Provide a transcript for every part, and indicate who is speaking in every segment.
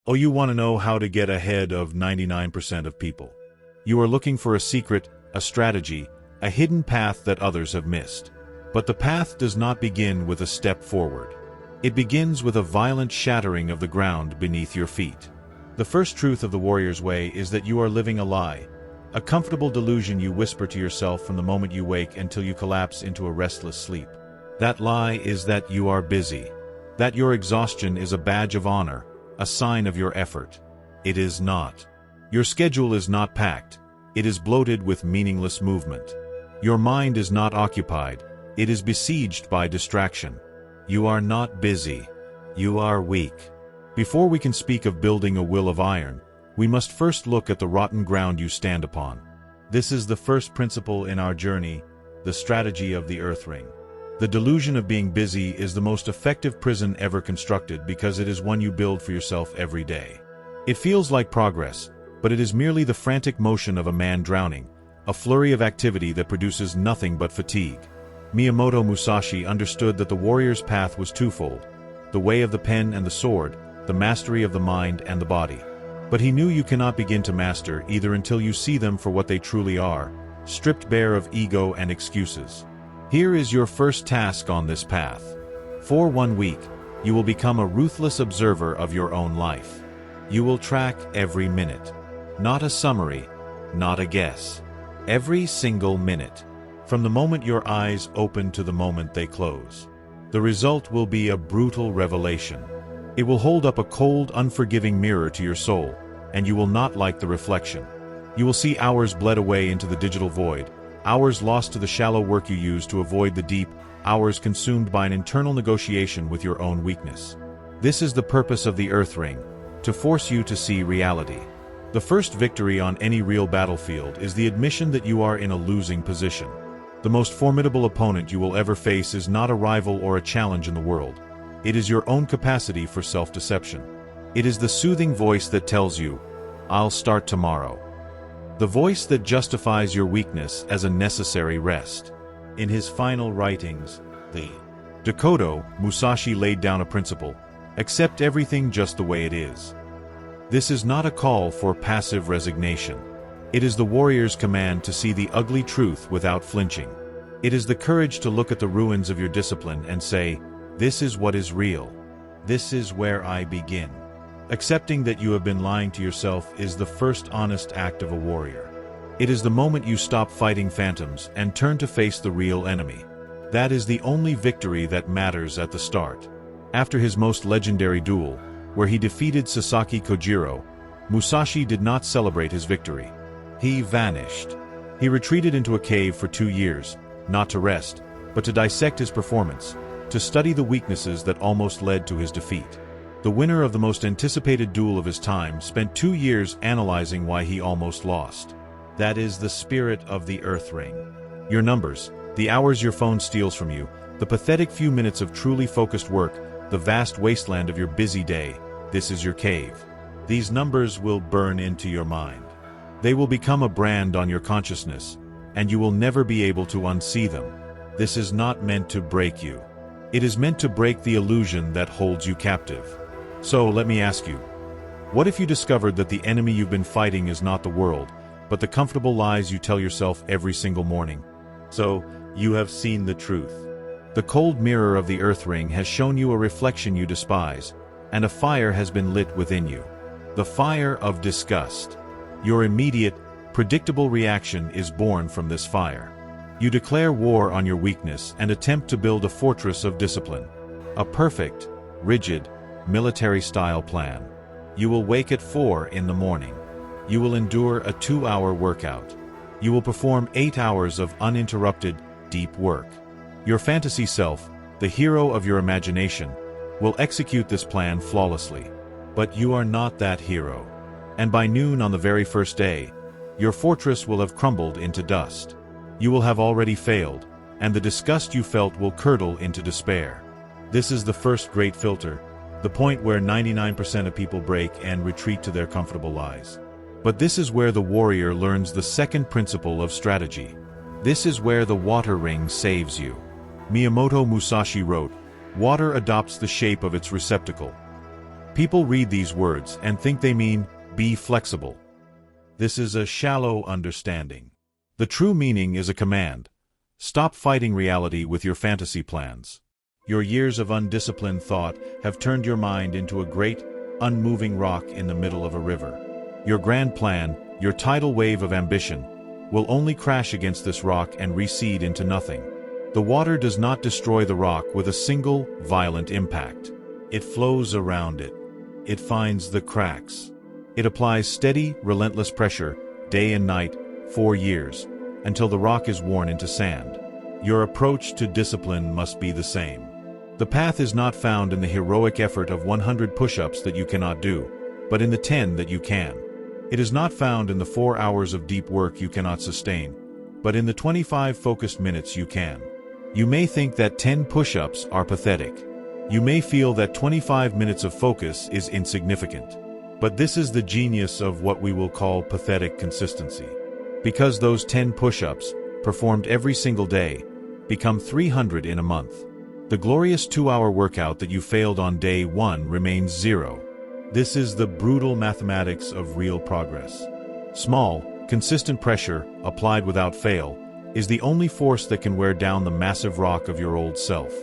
Speaker 1: Oh, you want to know how to get ahead of 99% of people. You are looking for a secret, a strategy, a hidden path that others have missed. But the path does not begin with a step forward. It begins with a violent shattering of the ground beneath your feet. The first truth of the warrior's way is that you are living a lie, a comfortable delusion you whisper to yourself from the moment you wake until you collapse into a restless sleep. That lie is that you are busy, that your exhaustion is a badge of honor, a sign of your effort. It is not. Your schedule is not packed. It is bloated with meaningless movement. Your mind is not occupied. It is besieged by distraction. You are not busy. You are weak. Before we can speak of building a will of iron, we must first look at the rotten ground you stand upon. This is the first principle in our journey, the strategy of the earth ring. The delusion of being busy is the most effective prison ever constructed because it is one you build for yourself every day. It feels like progress, but it is merely the frantic motion of a man drowning, a flurry of activity that produces nothing but fatigue. Miyamoto Musashi understood that the warrior's path was twofold: the way of the pen and the sword, the mastery of the mind and the body. But he knew you cannot begin to master either until you see them for what they truly are, stripped bare of ego and excuses. Here is your first task on this path. For 1 week, you will become a ruthless observer of your own life. You will track every minute. Not a summary, not a guess. Every single minute. From the moment your eyes open to the moment they close. The result will be a brutal revelation. It will hold up a cold, unforgiving mirror to your soul, and you will not like the reflection. You will see hours bled away into the digital void, hours lost to the shallow work you use to avoid the deep, hours consumed by an internal negotiation with your own weakness. This is the purpose of the earth ring, to force you to see reality. The first victory on any real battlefield is the admission that you are in a losing position. The most formidable opponent you will ever face is not a rival or a challenge in the world. It is your own capacity for self-deception. It is the soothing voice that tells you, "I'll start tomorrow." The voice that justifies your weakness as a necessary rest. In his final writings, the Dakoto, Musashi laid down a principle: accept everything just the way it is. This is not a call for passive resignation. It is the warrior's command to see the ugly truth without flinching. It is the courage to look at the ruins of your discipline and say, "This is what is real. This is where I begin." Accepting that you have been lying to yourself is the first honest act of a warrior. It is the moment you stop fighting phantoms and turn to face the real enemy. That is the only victory that matters at the start. After his most legendary duel, where he defeated Sasaki Kojiro, Musashi did not celebrate his victory. He vanished. He retreated into a cave for 2 years, not to rest, but to dissect his performance, to study the weaknesses that almost led to his defeat. The winner of the most anticipated duel of his time spent 2 years analyzing why he almost lost. That is the spirit of the earth ring. Your numbers, the hours your phone steals from you, the pathetic few minutes of truly focused work, the vast wasteland of your busy day, this is your cave. These numbers will burn into your mind. They will become a brand on your consciousness, and you will never be able to unsee them. This is not meant to break you. It is meant to break the illusion that holds you captive. So let me ask you, what if you discovered that the enemy you've been fighting is not the world, but the comfortable lies you tell yourself every single morning? So, you have seen the truth. The cold mirror of the earth ring has shown you a reflection you despise, and a fire has been lit within you. The fire of disgust. Your immediate, predictable reaction is born from this fire. You declare war on your weakness and attempt to build a fortress of discipline. A perfect, rigid, military-style plan. You will wake at 4 in the morning. You will endure a 2-hour workout. You will perform 8 hours of uninterrupted, deep work. Your fantasy self, the hero of your imagination, will execute this plan flawlessly. But you are not that hero. And by noon on the very first day, your fortress will have crumbled into dust. You will have already failed, and the disgust you felt will curdle into despair. This is the first great filter, the point where 99% of people break and retreat to their comfortable lies. But this is where the warrior learns the second principle of strategy. This is where the water ring saves you. Miyamoto Musashi wrote, "Water adopts the shape of its receptacle. People read these words and think they mean, be flexible. This is a shallow understanding. The true meaning is a command. Stop fighting reality with your fantasy plans. Your years of undisciplined thought have turned your mind into a great, unmoving rock in the middle of a river. Your grand plan, your tidal wave of ambition, will only crash against this rock and recede into nothing. The water does not destroy the rock with a single, violent impact. It flows around it. It finds the cracks. It applies steady, relentless pressure, day and night, for years, until the rock is worn into sand. Your approach to discipline must be the same. The path is not found in the heroic effort of 100 push-ups that you cannot do, but in the 10 that you can. It is not found in the 4 hours of deep work you cannot sustain, but in the 25 focused minutes you can. You may think that 10 push-ups are pathetic. You may feel that 25 minutes of focus is insignificant. But this is the genius of what we will call pathetic consistency. Because those 10 push-ups, performed every single day, become 300 in a month. The glorious 2-hour workout that you failed on day 1 remains 0. This is the brutal mathematics of real progress. Small, consistent pressure, applied without fail, is the only force that can wear down the massive rock of your old self.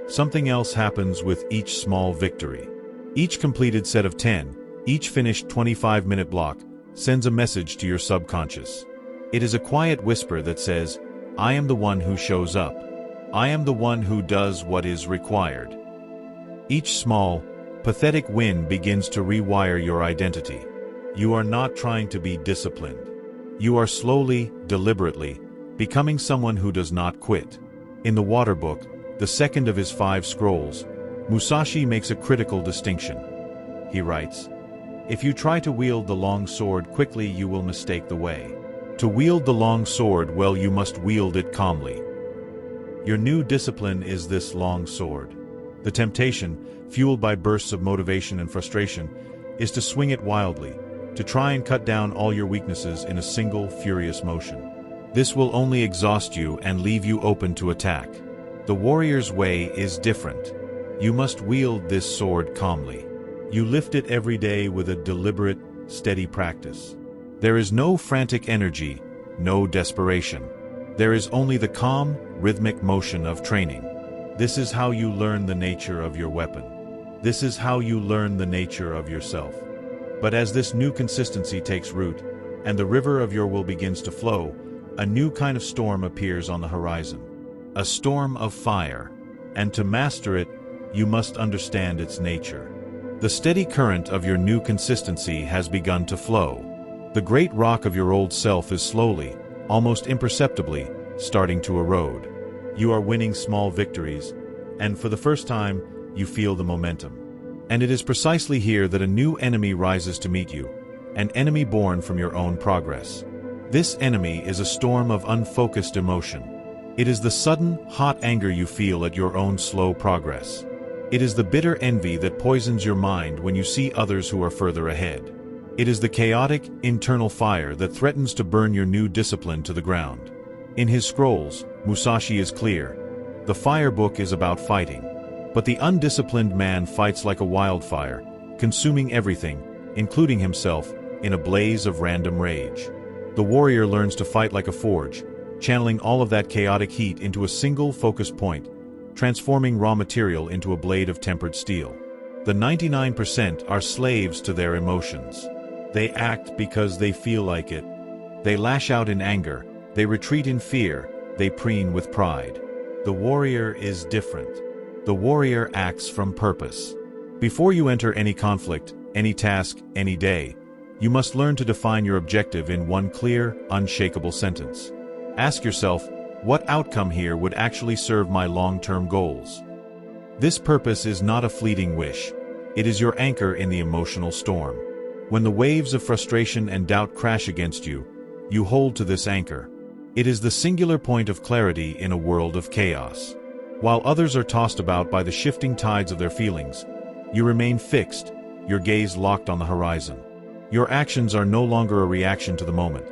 Speaker 1: Something else happens with each small victory. Each completed set of 10, each finished 25-minute block, sends a message to your subconscious. It is a quiet whisper that says, I am the one who shows up. I am the one who does what is required. Each small, pathetic win begins to rewire your identity. You are not trying to be disciplined. You are slowly, deliberately, becoming someone who does not quit. In the Water Book, the second of his 5 scrolls, Musashi makes a critical distinction. He writes, if you try to wield the long sword quickly, you will mistake the way. To wield the long sword well, you must wield it calmly. Your new discipline is this long sword. The temptation, fueled by bursts of motivation and frustration, is to swing it wildly, to try and cut down all your weaknesses in a single, furious motion. This will only exhaust you and leave you open to attack. The warrior's way is different. You must wield this sword calmly. You lift it every day with a deliberate, steady practice. There is no frantic energy, no desperation. There is only the calm, rhythmic motion of training. This is how you learn the nature of your weapon. This is how you learn the nature of yourself. But as this new consistency takes root, and the river of your will begins to flow, a new kind of storm appears on the horizon. A storm of fire. And to master it, you must understand its nature. The steady current of your new consistency has begun to flow. The great rock of your old self is slowly, almost imperceptibly, starting to erode. You are winning small victories, and for the first time, you feel the momentum. And it is precisely here that a new enemy rises to meet you, an enemy born from your own progress. This enemy is a storm of unfocused emotion. It is the sudden, hot anger you feel at your own slow progress. It is the bitter envy that poisons your mind when you see others who are further ahead. It is the chaotic, internal fire that threatens to burn your new discipline to the ground. In his scrolls, Musashi is clear. The fire book is about fighting. But the undisciplined man fights like a wildfire, consuming everything, including himself, in a blaze of random rage. The warrior learns to fight like a forge, channeling all of that chaotic heat into a single focused point, transforming raw material into a blade of tempered steel. The 99% are slaves to their emotions. They act because they feel like it. They lash out in anger, they retreat in fear, they preen with pride. The warrior is different. The warrior acts from purpose. Before you enter any conflict, any task, any day, you must learn to define your objective in one clear, unshakable sentence. Ask yourself, what outcome here would actually serve my long-term goals? This purpose is not a fleeting wish. It is your anchor in the emotional storm. When the waves of frustration and doubt crash against you, you hold to this anchor. It is the singular point of clarity in a world of chaos. While others are tossed about by the shifting tides of their feelings, you remain fixed, your gaze locked on the horizon. Your actions are no longer a reaction to the moment.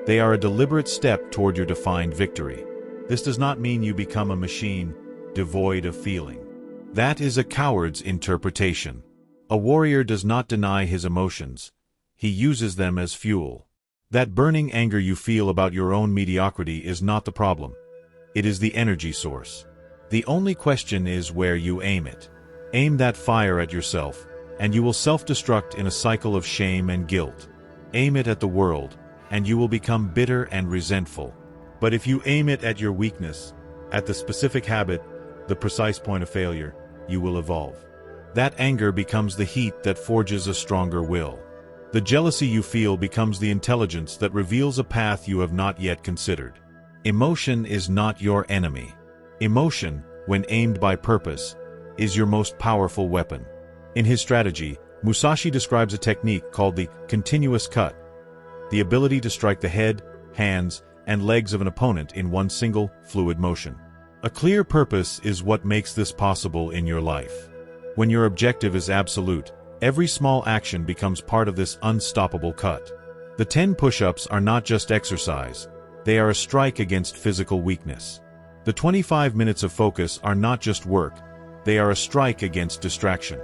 Speaker 1: They are a deliberate step toward your defined victory. This does not mean you become a machine, devoid of feeling. That is a coward's interpretation. A warrior does not deny his emotions. He uses them as fuel. That burning anger you feel about your own mediocrity is not the problem. It is the energy source. The only question is where you aim it. Aim that fire at yourself, and you will self-destruct in a cycle of shame and guilt. Aim it at the world, and you will become bitter and resentful. But if you aim it at your weakness, at the specific habit, the precise point of failure, you will evolve. That anger becomes the heat that forges a stronger will. The jealousy you feel becomes the intelligence that reveals a path you have not yet considered. Emotion is not your enemy. Emotion, when aimed by purpose, is your most powerful weapon. In his strategy, Musashi describes a technique called the continuous cut, the ability to strike the head, hands, and legs of an opponent in one single, fluid motion. A clear purpose is what makes this possible in your life. When your objective is absolute, every small action becomes part of this unstoppable cut. The 10 push-ups are not just exercise, they are a strike against physical weakness. The 25 minutes of focus are not just work, they are a strike against distraction.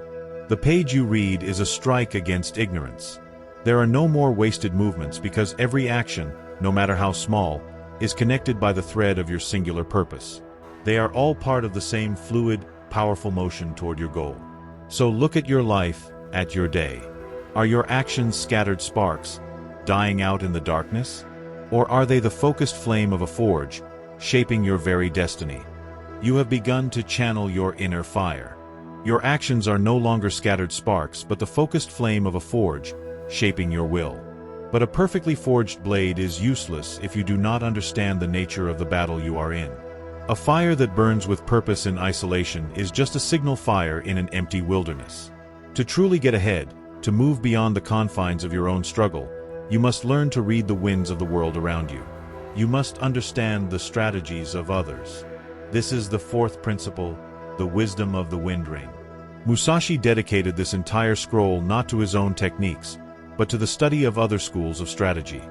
Speaker 1: The page you read is a strike against ignorance. There are no more wasted movements because every action, no matter how small, is connected by the thread of your singular purpose. They are all part of the same fluid, powerful motion toward your goal. So look at your life, at your day. Are your actions scattered sparks, dying out in the darkness? Or are they the focused flame of a forge, shaping your very destiny? You have begun to channel your inner fire. Your actions are no longer scattered sparks but the focused flame of a forge, shaping your will. But a perfectly forged blade is useless if you do not understand the nature of the battle you are in. A fire that burns with purpose in isolation is just a signal fire in an empty wilderness. To truly get ahead, to move beyond the confines of your own struggle, you must learn to read the winds of the world around you. You must understand the strategies of others. This is the fourth principle, the wisdom of the wind ring. Musashi dedicated this entire scroll not to his own techniques, but to the study of other schools of strategy.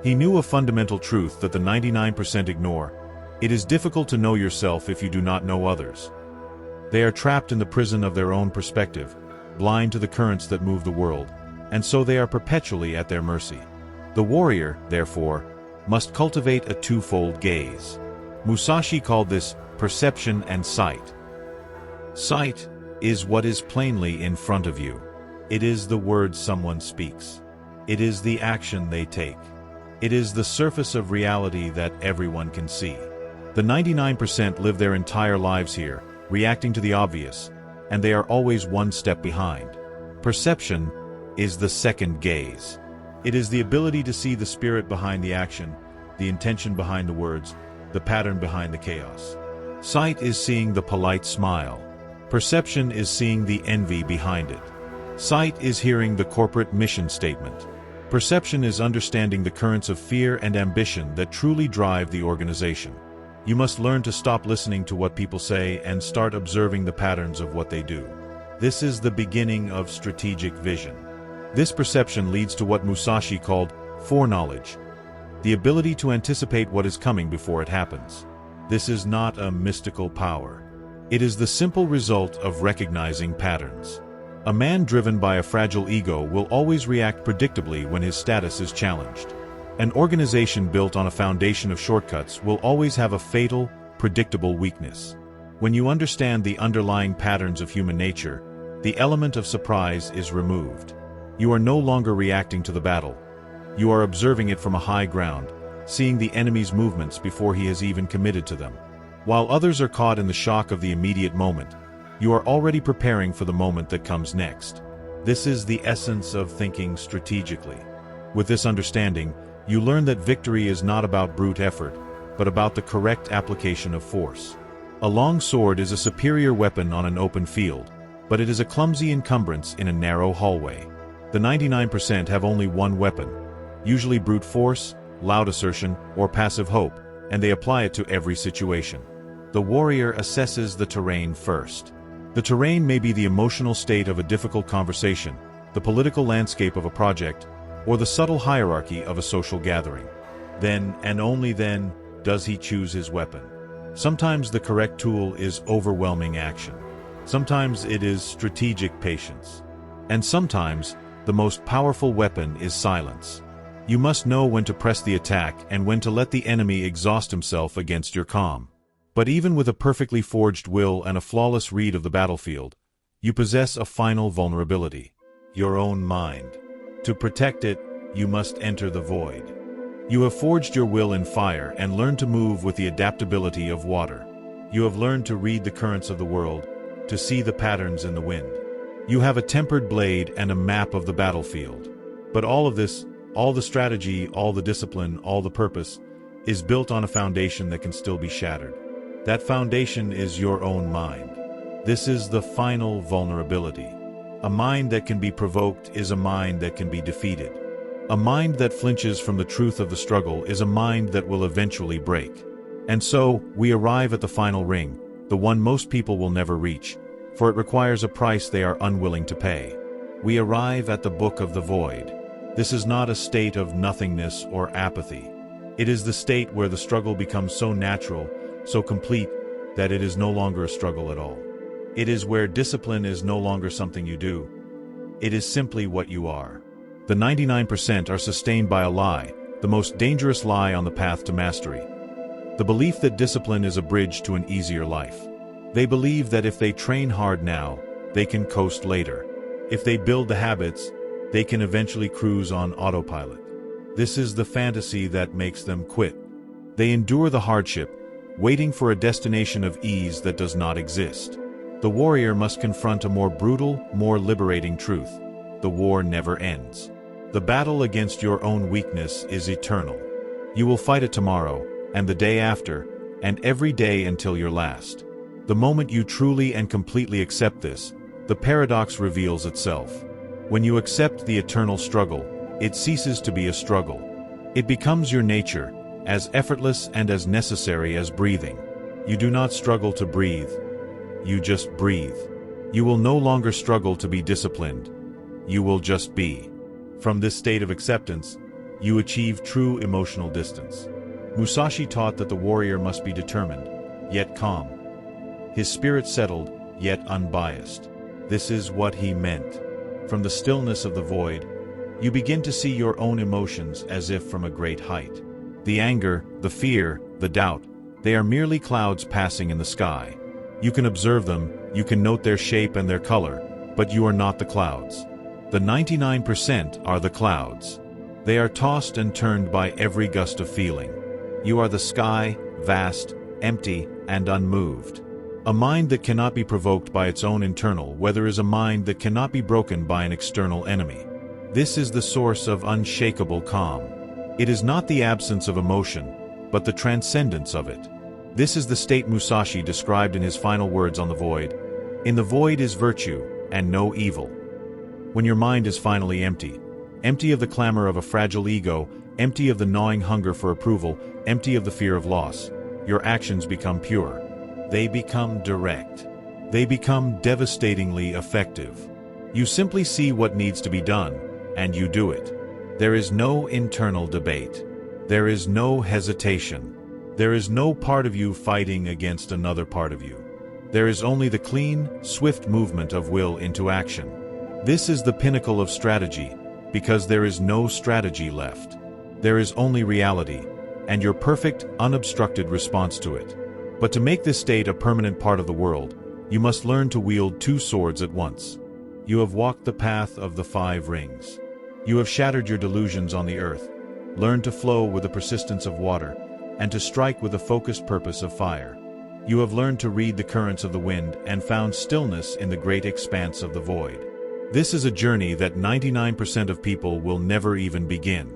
Speaker 1: He knew a fundamental truth that the 99% ignore. It is difficult to know yourself if you do not know others. They are trapped in the prison of their own perspective, blind to the currents that move the world, and so they are perpetually at their mercy. The warrior, therefore, must cultivate a twofold gaze. Musashi called this perception and sight. Sight is what is plainly in front of you. It is the words someone speaks. It is the action they take. It is the surface of reality that everyone can see. The 99% live their entire lives here, reacting to the obvious, and they are always one step behind. Perception is the second gaze. It is the ability to see the spirit behind the action, the intention behind the words, the pattern behind the chaos. Sight is seeing the polite smile. Perception is seeing the envy behind it. Sight is hearing the corporate mission statement. Perception is understanding the currents of fear and ambition that truly drive the organization. You must learn to stop listening to what people say and start observing the patterns of what they do. This is the beginning of strategic vision. This perception leads to what Musashi called foreknowledge, the ability to anticipate what is coming before it happens. This is not a mystical power. It is the simple result of recognizing patterns. A man driven by a fragile ego will always react predictably when his status is challenged. An organization built on a foundation of shortcuts will always have a fatal, predictable weakness. When you understand the underlying patterns of human nature, the element of surprise is removed. You are no longer reacting to the battle. You are observing it from a high ground, seeing the enemy's movements before he has even committed to them. While others are caught in the shock of the immediate moment, you are already preparing for the moment that comes next. This is the essence of thinking strategically. With this understanding, you learn that victory is not about brute effort, but about the correct application of force. A long sword is a superior weapon on an open field, but it is a clumsy encumbrance in a narrow hallway. The 99% have only one weapon, usually brute force, loud assertion, or passive hope, and they apply it to every situation. The warrior assesses the terrain first. The terrain may be the emotional state of a difficult conversation, the political landscape of a project, or the subtle hierarchy of a social gathering. Then, and only then, does he choose his weapon. Sometimes the correct tool is overwhelming action. Sometimes it is strategic patience. And sometimes, the most powerful weapon is silence. You must know when to press the attack and when to let the enemy exhaust himself against your calm. But even with a perfectly forged will and a flawless read of the battlefield, you possess a final vulnerability: your own mind. To protect it, you must enter the void. You have forged your will in fire and learned to move with the adaptability of water. You have learned to read the currents of the world, to see the patterns in the wind. You have a tempered blade and a map of the battlefield. But all of this, all the strategy, all the discipline, all the purpose, is built on a foundation that can still be shattered. That foundation is your own mind. This is the final vulnerability. A mind that can be provoked is a mind that can be defeated. A mind that flinches from the truth of the struggle is a mind that will eventually break. And so, we arrive at the final ring, the one most people will never reach, for it requires a price they are unwilling to pay. We arrive at the Book of the Void. This is not a state of nothingness or apathy. It is the state where the struggle becomes so natural, so complete, that it is no longer a struggle at all. It is where discipline is no longer something you do. It is simply what you are. The 99% are sustained by a lie, the most dangerous lie on the path to mastery. The belief that discipline is a bridge to an easier life. They believe that if they train hard now, they can coast later. If they build the habits, they can eventually cruise on autopilot. This is the fantasy that makes them quit. They endure the hardship, waiting for a destination of ease that does not exist. The warrior must confront a more brutal, more liberating truth. The war never ends. The battle against your own weakness is eternal. You will fight it tomorrow, and the day after, and every day until your last. The moment you truly and completely accept this, the paradox reveals itself. When you accept the eternal struggle, it ceases to be a struggle. It becomes your nature, as effortless and as necessary as breathing. You do not struggle to breathe. You just breathe. You will no longer struggle to be disciplined. You will just be. From this state of acceptance, you achieve true emotional distance. Musashi taught that the warrior must be determined, yet calm. His spirit settled, yet unbiased. This is what he meant. From the stillness of the void, you begin to see your own emotions as if from a great height. The anger, the fear, the doubt, they are merely clouds passing in the sky. You can observe them, you can note their shape and their color, but you are not the clouds. The 99% are the clouds. They are tossed and turned by every gust of feeling. You are the sky, vast, empty, and unmoved. A mind that cannot be provoked by its own internal weather is a mind that cannot be broken by an external enemy. This is the source of unshakable calm. It is not the absence of emotion, but the transcendence of it. This is the state Musashi described in his final words on the void. In the void is virtue, and no evil. When your mind is finally empty, empty of the clamor of a fragile ego, empty of the gnawing hunger for approval, empty of the fear of loss, your actions become pure. They become direct. They become devastatingly effective. You simply see what needs to be done, and you do it. There is no internal debate. There is no hesitation. There is no part of you fighting against another part of you. There is only the clean, swift movement of will into action. This is the pinnacle of strategy, because there is no strategy left. There is only reality, and your perfect, unobstructed response to it. But to make this state a permanent part of the world, you must learn to wield two swords at once. You have walked the path of the 5 rings. You have shattered your delusions on the earth, learned to flow with the persistence of water, and to strike with the focused purpose of fire. You have learned to read the currents of the wind and found stillness in the great expanse of the void. This is a journey that 99% of people will never even begin.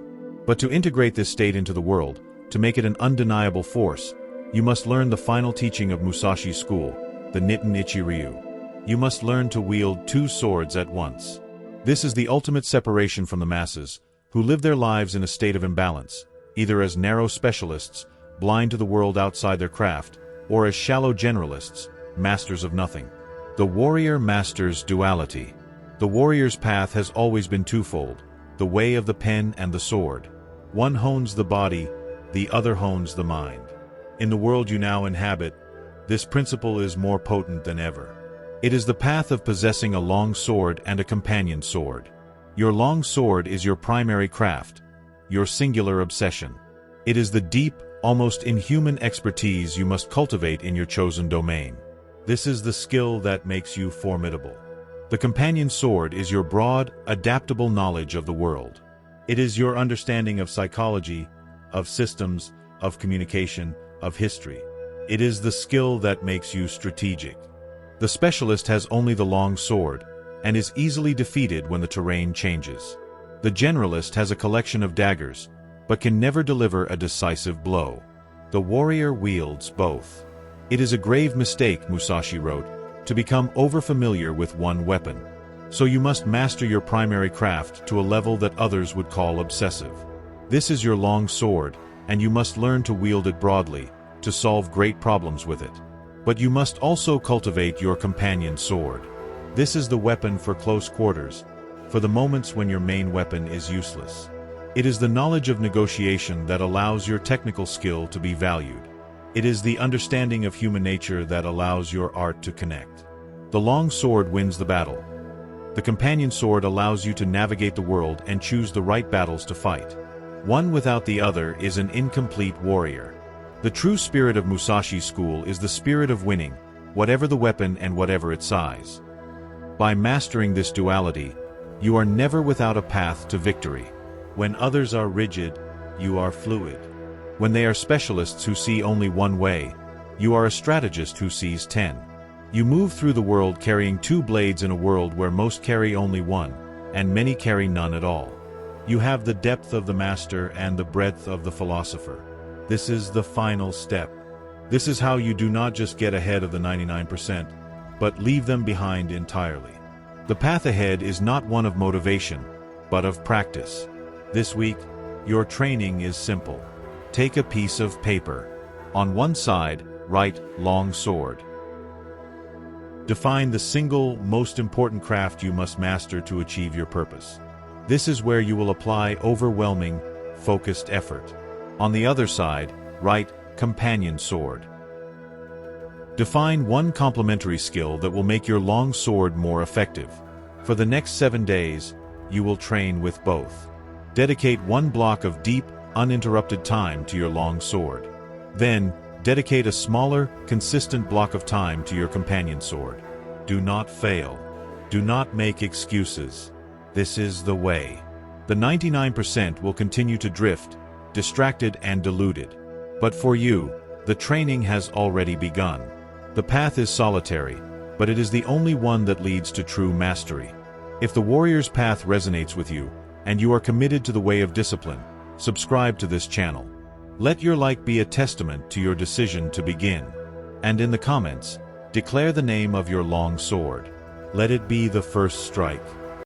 Speaker 1: But to integrate this state into the world, to make it an undeniable force, you must learn the final teaching of Musashi's school, the Nitten Ichi Ryu. You must learn to wield 2 swords at once. This is the ultimate separation from the masses, who live their lives in a state of imbalance, either as narrow specialists, blind to the world outside their craft, or as shallow generalists, masters of nothing. The warrior masters duality. The warrior's path has always been twofold, the way of the pen and the sword. One hones the body, the other hones the mind. In the world you now inhabit, this principle is more potent than ever. It is the path of possessing a long sword and a companion sword. Your long sword is your primary craft, your singular obsession. It is the deep, almost inhuman expertise you must cultivate in your chosen domain. This is the skill that makes you formidable. The companion sword is your broad, adaptable knowledge of the world. It is your understanding of psychology, of systems, of communication, of history. It is the skill that makes you strategic. The specialist has only the long sword, and is easily defeated when the terrain changes. The generalist has a collection of daggers, but can never deliver a decisive blow. The warrior wields both. It is a grave mistake, Musashi wrote, to become overfamiliar with one weapon. So you must master your primary craft to a level that others would call obsessive. This is your long sword, and you must learn to wield it broadly, to solve great problems with it. But you must also cultivate your companion sword. This is the weapon for close quarters, for the moments when your main weapon is useless. It is the knowledge of negotiation that allows your technical skill to be valued. It is the understanding of human nature that allows your art to connect. The long sword wins the battle. The companion sword allows you to navigate the world and choose the right battles to fight. One without the other is an incomplete warrior. The true spirit of Musashi's school is the spirit of winning, whatever the weapon and whatever its size. By mastering this duality, you are never without a path to victory. When others are rigid, you are fluid. When they are specialists who see only one way, you are a strategist who sees 10. You move through the world carrying two blades in a world where most carry only one, and many carry none at all. You have the depth of the master and the breadth of the philosopher. This is the final step. This is how you do not just get ahead of the 99%, but leave them behind entirely. The path ahead is not one of motivation, but of practice. This week, your training is simple. Take a piece of paper. On one side, write long sword. Define the single, most important craft you must master to achieve your purpose. This is where you will apply overwhelming, focused effort. On the other side, write companion sword. Define one complementary skill that will make your long sword more effective. For the next 7 days, you will train with both. Dedicate one block of deep, uninterrupted time to your long sword. Then, dedicate a smaller, consistent block of time to your companion sword. Do not fail. Do not make excuses. This is the way. The 99% will continue to drift, distracted and deluded. But for you, the training has already begun. The path is solitary, but it is the only one that leads to true mastery. If the warrior's path resonates with you, and you are committed to the way of discipline, subscribe to this channel. Let your like be a testament to your decision to begin. And in the comments, declare the name of your long sword. Let it be the first strike.